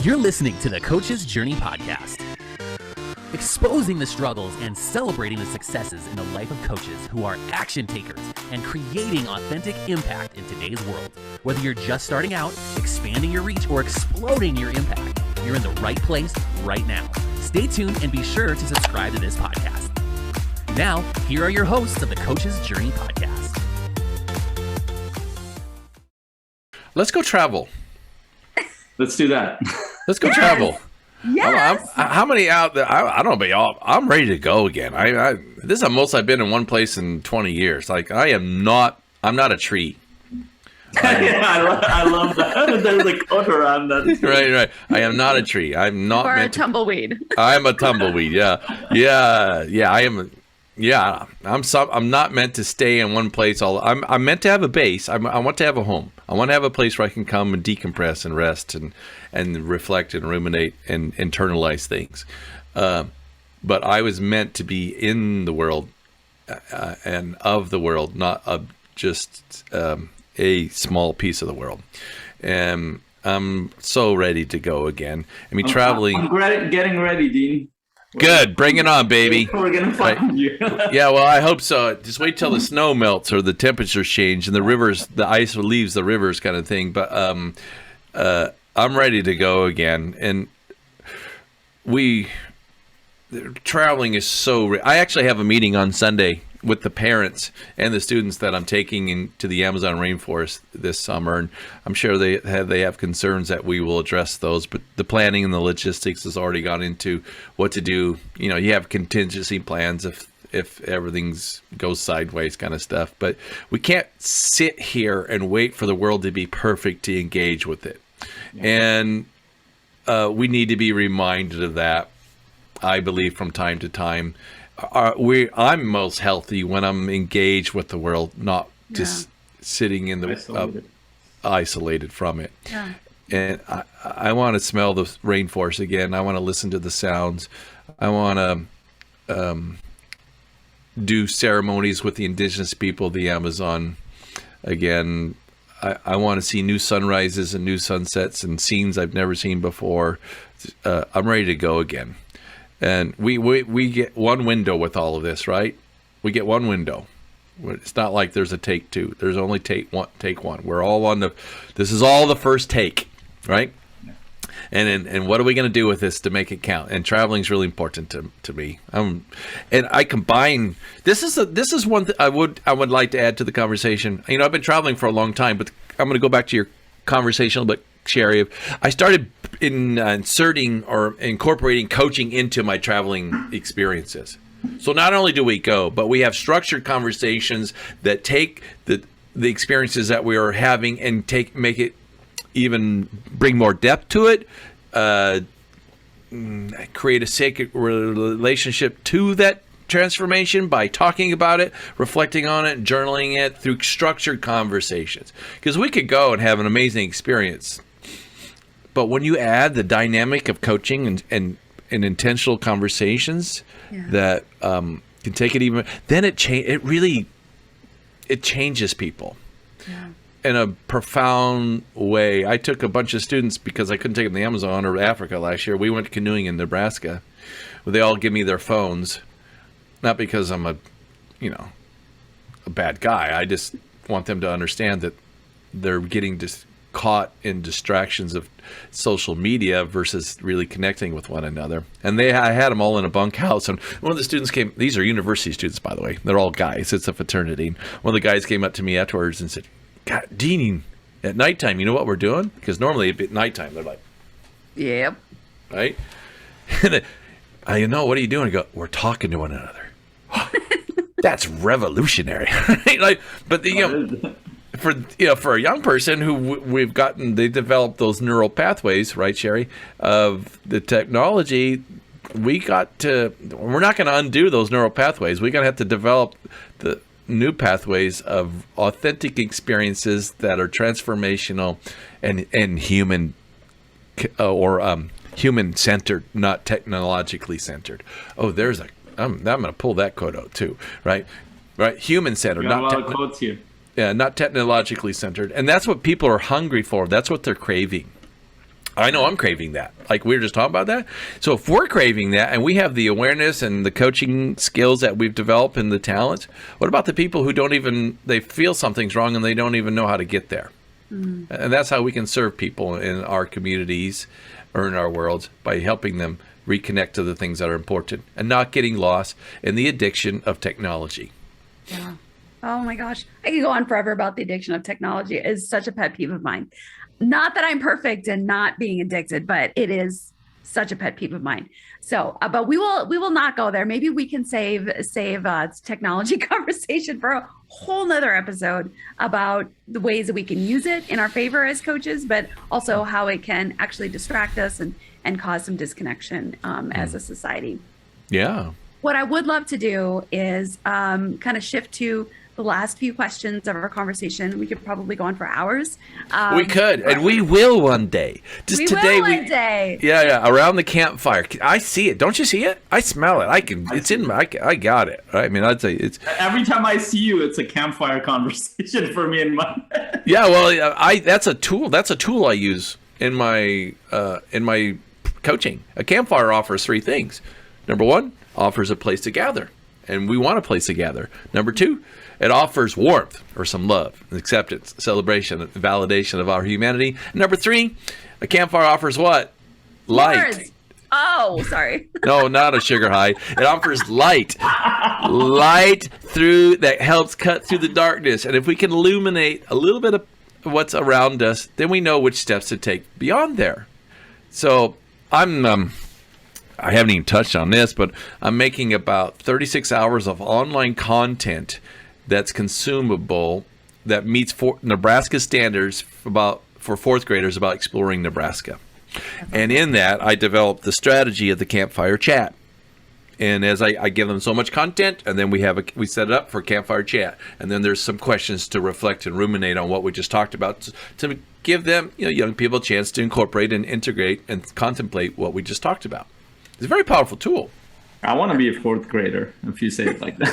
You're listening to the Coach's Journey podcast, exposing the struggles and celebrating the successes in the life of coaches who are action takers and creating authentic impact in today's world. Whether you're just starting out, expanding your reach, or exploding your impact, you're in the right place right now. Stay tuned and be sure to subscribe to this podcast. Now, here are your hosts of the Coach's Journey podcast. Let's go travel. Let's do that. Let's go travel. Yes. How many out there? I don't know about y'all. I'm ready to go again. This is the most I've been in one place in 20 years. Like I'm not a tree. Yeah, I love that. There's a quote around that. Right. I am not a tree. I'm not Or a tumbleweed. I'm a tumbleweed. Yeah. I am. Yeah, I'm not meant to stay in one place. I'm meant to have a base. I want to have a home. I want to have a place where I can come and decompress and rest and reflect and ruminate and internalize things. But I was meant to be in the world and of the world, not just a small piece of the world. And I'm so ready to go again. I mean, traveling. I'm getting ready, Dean. Good, bring it on, baby. We're gonna find you. Yeah, well, I hope so. Just wait till the snow melts or the temperatures change and the ice leaves the rivers, kind of thing. But I'm ready to go again. And traveling is so. I actually have a meeting on Sunday with the parents and the students that I'm taking into the Amazon rainforest this summer, and I'm sure they have concerns that we will address those. But the planning and the logistics has already gone into what to do. You know, you have contingency plans if everything goes sideways, kind of stuff. But we can't sit here and wait for the world to be perfect to engage with it, and we need to be reminded of that. I believe from time to time. I'm most healthy when I'm engaged with the world, not just sitting in the isolated from it. Yeah. And I want to smell the rainforest again. I want to listen to the sounds. I want to do ceremonies with the indigenous people of the Amazon again. I want to see new sunrises and new sunsets and scenes I've never seen before. I'm ready to go again. And we get one window with all of this, right? We get one window. It's not like there's a take two. There's only take one. We're all on this is all the first take, right? And what are we going to do with this to make it count? And traveling is really important to me. And I combine. This is one thing I would like to add to the conversation. You know, I've been traveling for a long time, but I'm going to go back to your conversation a little bit, Sherry. I started inserting or incorporating coaching into my traveling experiences. So not only do we go, but we have structured conversations that take the experiences that we are having and make it even bring more depth to it, create a sacred relationship to that transformation by talking about it, reflecting on it, journaling it through structured conversations. Because we could go and have an amazing experience, but when you add the dynamic of coaching and intentional conversations that can take it even, then it changes people in a profound way. I took a bunch of students because I couldn't take them to the Amazon or Africa last year. We went canoeing in Nebraska. They all give me their phones, not because I'm a bad guy. I just want them to understand that they're getting caught in distractions of social media versus really connecting with one another. And I had them all in a bunkhouse, and one of the students came. These are university students, by the way. They're all guys. It's a fraternity. One of the guys came up to me afterwards and said, "God, Dean, at nighttime, you know what we're doing? Because normally at nighttime they're like, Yep. right? And I know, what are you doing?" I go, "We're talking to one another." That's revolutionary, right? Like, but for a young person who they developed those neural pathways, right, Sherry, of the technology. We're not going to undo those neural pathways. We're going to have to develop the new pathways of authentic experiences that are transformational and human human centered, not technologically centered. Oh, I'm going to pull that quote out too, right? Right, human centered, not quotes here. Yeah, not technologically centered. And that's what people are hungry for. That's what they're craving. I know I'm craving that. Like we were just talking about that. So if we're craving that and we have the awareness and the coaching skills that we've developed and the talents, what about the people who they feel something's wrong and they don't even know how to get there? And that's how we can serve people in our communities or in our worlds, by helping them reconnect to the things that are important and not getting lost in the addiction of technology. Yeah. Oh my gosh. I could go on forever about the addiction of technology. It is such a pet peeve of mine. Not that I'm perfect in not being addicted, but it is such a pet peeve of mine. So, but we will not go there. Maybe we can save technology conversation for a whole nother episode about the ways that we can use it in our favor as coaches, but also how it can actually distract us and cause some disconnection as a society. Yeah. What I would love to do is kind of shift to the last few questions of our conversation. We could probably go on for hours. We could, and we will one day. Just we today, will one day. Yeah, around the campfire. I see it. Don't you see it? I smell it. It's in my. I got it. I mean, I'd say it's. Every time I see you, it's a campfire conversation for me and mine. Yeah, well, that's a tool. That's a tool I use in my coaching. A campfire offers three things. Number one, offers a place to gather, and we want a place to gather. Number two, it offers warmth or some love, acceptance, celebration, validation of our humanity. Number three, a campfire offers what? Light. Words. Oh, sorry. No, not a sugar high. It offers light. Light through that helps cut through the darkness. And if we can illuminate a little bit of what's around us, then we know which steps to take beyond there. So I haven't even touched on this, but I'm making about 36 hours of online content that's consumable, that meets Nebraska standards for fourth graders about exploring Nebraska. And in that, I developed the strategy of the campfire chat. And as I give them so much content, and then we set it up for campfire chat. And then there's some questions to reflect and ruminate on what we just talked about to give them, young people, a chance to incorporate and integrate and contemplate what we just talked about. It's a very powerful tool. I want to be a fourth grader, if you say it like that.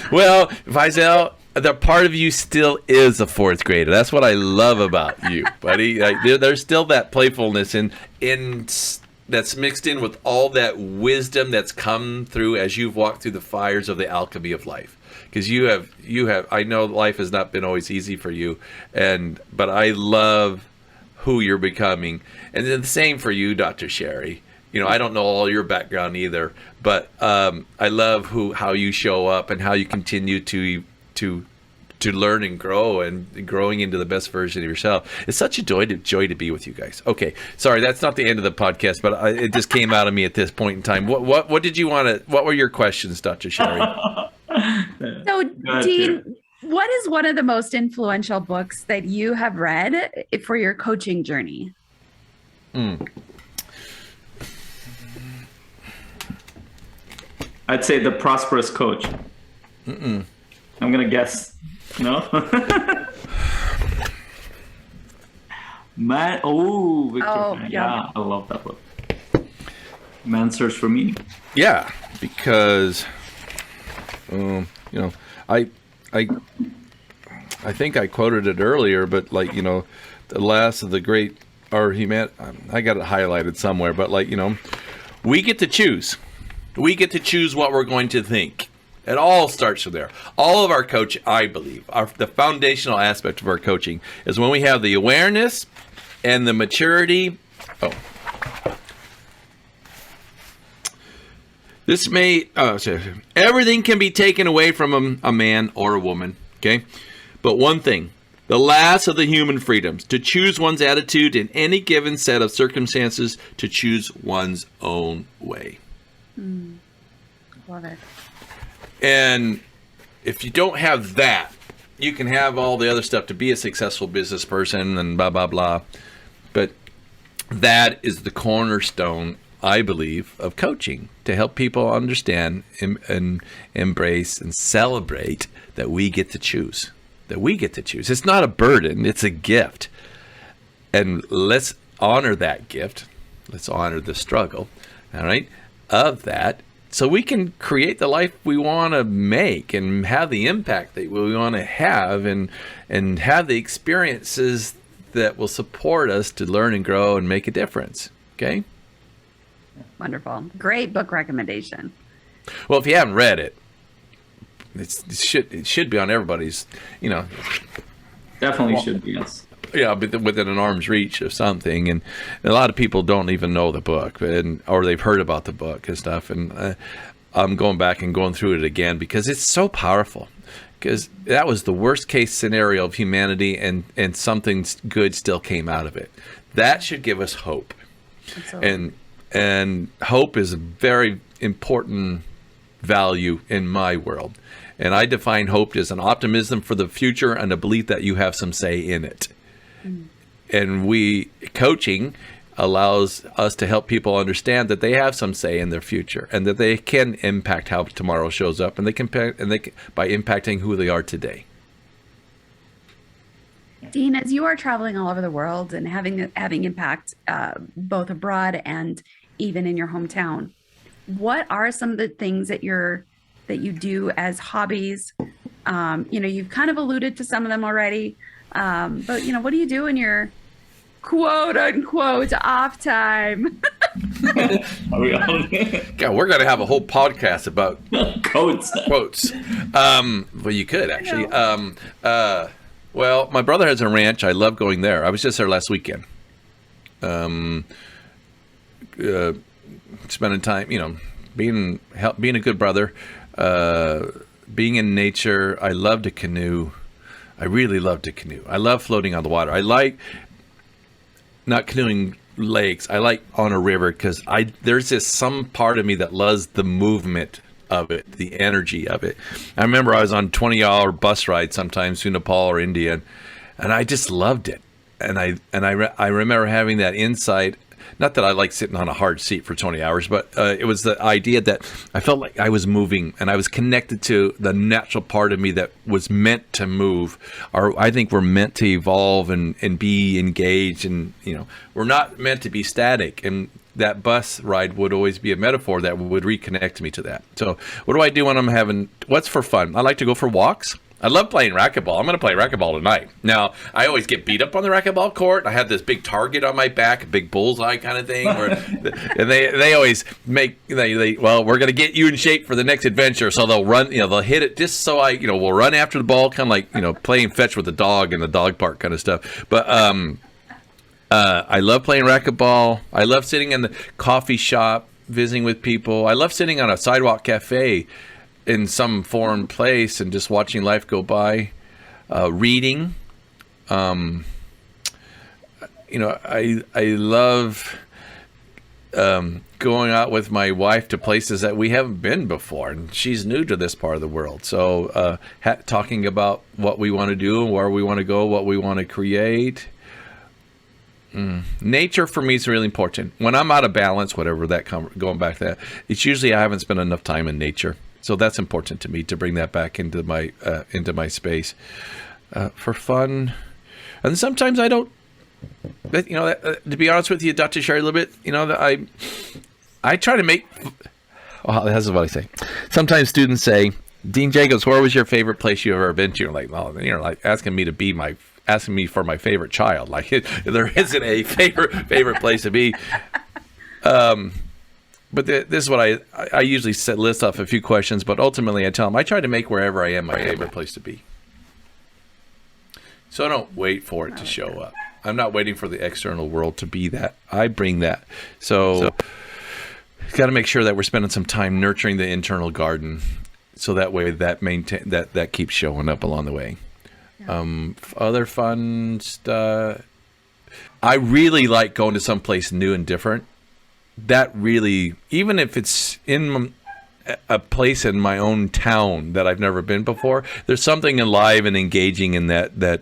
Well, Faisal, the part of you still is a fourth grader. That's what I love about you, buddy. There's still that playfulness in that's mixed in with all that wisdom that's come through as you've walked through the fires of the alchemy of life. Because you have. I know life has not been always easy for you, but I love who you're becoming, and then the same for you, Dr. Sherry. I don't know all your background either, but I love how you show up and how you continue to learn and grow and growing into the best version of yourself. It's such a joy to be with you guys. Okay, sorry, that's not the end of the podcast, but it just came out of me at this point in time. What did you want to? What were your questions, Dr. Sherry? So, Dean, what is one of the most influential books that you have read for your coaching journey? I'd say The Prosperous Coach. I'm going to guess. No? Victor. Oh, yeah. I love that book. Man's Search for Meaning. Yeah, because, I think I quoted it earlier, but the last of the great, I got it highlighted somewhere, but we get to choose. We get to choose what we're going to think. It all starts from there. All of our coaching, I believe, the foundational aspect of our coaching is when we have the awareness and the maturity. Everything can be taken away from a man or a woman, okay? But one thing, the last of the human freedoms, to choose one's attitude in any given set of circumstances, to choose one's own way. Love it. And if you don't have that, you can have all the other stuff to be a successful business person and blah, blah, blah. But that is the cornerstone, I believe, of coaching, to help people understand and embrace and celebrate that we get to choose. That we get to choose. It's not a burden, it's a gift. And let's honor that gift. Let's honor the struggle, all right, of that, so we can create the life we want to make and have the impact that we want to have and have the experiences that will support us to learn and grow and make a difference. Okay. Wonderful. Great book recommendation. Well, if you haven't read it, it should be on everybody's, Definitely should be, yes. Yeah, but within an arm's reach of something, and a lot of people don't even know the book, or they've heard about the book and stuff. And I'm going back and going through it again because it's so powerful. Because that was the worst case scenario of humanity, and something good still came out of it. That should give us hope. Absolutely. And hope is a very important value in my world. And I define hope as an optimism for the future and a belief that you have some say in it. And coaching allows us to help people understand that they have some say in their future and that they can impact how tomorrow shows up, and they can by impacting who they are today. Dean, as you are traveling all over the world and having impact both abroad and even in your hometown, what are some of the things that you do as hobbies? You've kind of alluded to some of them already. But what do you do in your quote unquote off time? Are we on? God, we're going to have a whole podcast about Quotes. Well, you could actually. Well, my brother has a ranch. I love going there. I was just there last weekend. Spending time, being a good brother, being in nature. I love to canoe. I really love to canoe. I love floating on the water. I like not canoeing lakes. I like on a river because there's just some part of me that loves the movement of it, the energy of it. I remember I was on 20-hour bus rides sometimes to Nepal or India, and I just loved it. And I remember having that insight. Not that I like sitting on a hard seat for 20 hours, but it was the idea that I felt like I was moving and I was connected to the natural part of me that was meant to move. Or I think we're meant to evolve and be engaged, and we're not meant to be static. And that bus ride would always be a metaphor that would reconnect me to that. So what do I do when what's for fun? I like to go for walks. I love playing racquetball. I'm going to play racquetball tonight. Now, I always get beat up on the racquetball court. I have this big target on my back, a big bullseye kind of thing. And they always make, well, we're going to get you in shape for the next adventure. So they'll run, they'll hit it just so we'll run after the ball, kind of like, playing fetch with the dog in the dog park kind of stuff. But I love playing racquetball. I love sitting in the coffee shop, visiting with people. I love sitting on a sidewalk cafe in some foreign place and just watching life go by, reading. I love going out with my wife to places that we haven't been before, and she's new to this part of the world. So talking about what we want to do and where we want to go, what we want to create. Nature for me is really important. When I'm out of balance, whatever that going back to that, it's usually I haven't spent enough time in nature. So that's important to me to bring that back into my space for fun. And sometimes I don't. To be honest with you, Dr. Sherry, a little bit. I try to make. Well, that's what I say. Sometimes students say, "Dean Jacobs, where was your favorite place you've ever been to?" You're like, well, like asking me for my favorite child. Like there isn't a favorite place to be. But this is what I usually list off a few questions, but ultimately I tell them I try to make wherever I am my favorite place to be. So I don't wait for it to show up. I'm not waiting for the external world to be that. I bring that. So got to make sure that we're spending some time nurturing the internal garden, so that way that keeps showing up along the way. Yeah. Other fun stuff. I really like going to someplace new and different. That really, even if it's in a place in my own town that I've never been before, there's something alive and engaging in that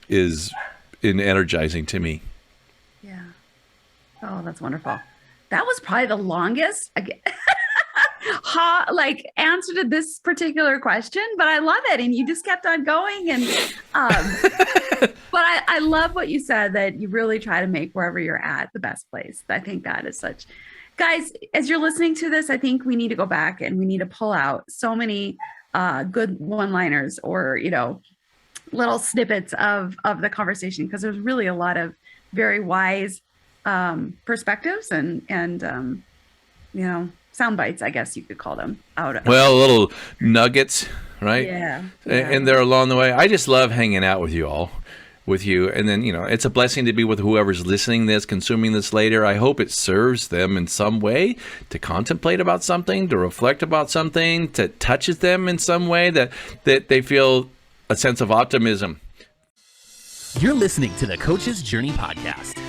is energizing to me. Yeah. Oh, that's wonderful. That was probably the longest answer to this particular question, but I love it. And you just kept on going. And but I love what you said, that you really try to make wherever you're at the best place. I think that is such. Guys, as you're listening to this, I think we need to go back and we need to pull out so many good one-liners or, little snippets of the conversation, because there's really a lot of very wise perspectives and sound bites, I guess you could call them, out. Well, little nuggets, right? Yeah. And they're along the way. I just love hanging out with you all. And then, it's a blessing to be with whoever's listening this, consuming this later. I hope it serves them in some way to contemplate about something, to reflect about something, that touches them in some way, that they feel a sense of optimism. You're listening to the Coach's Journey podcast.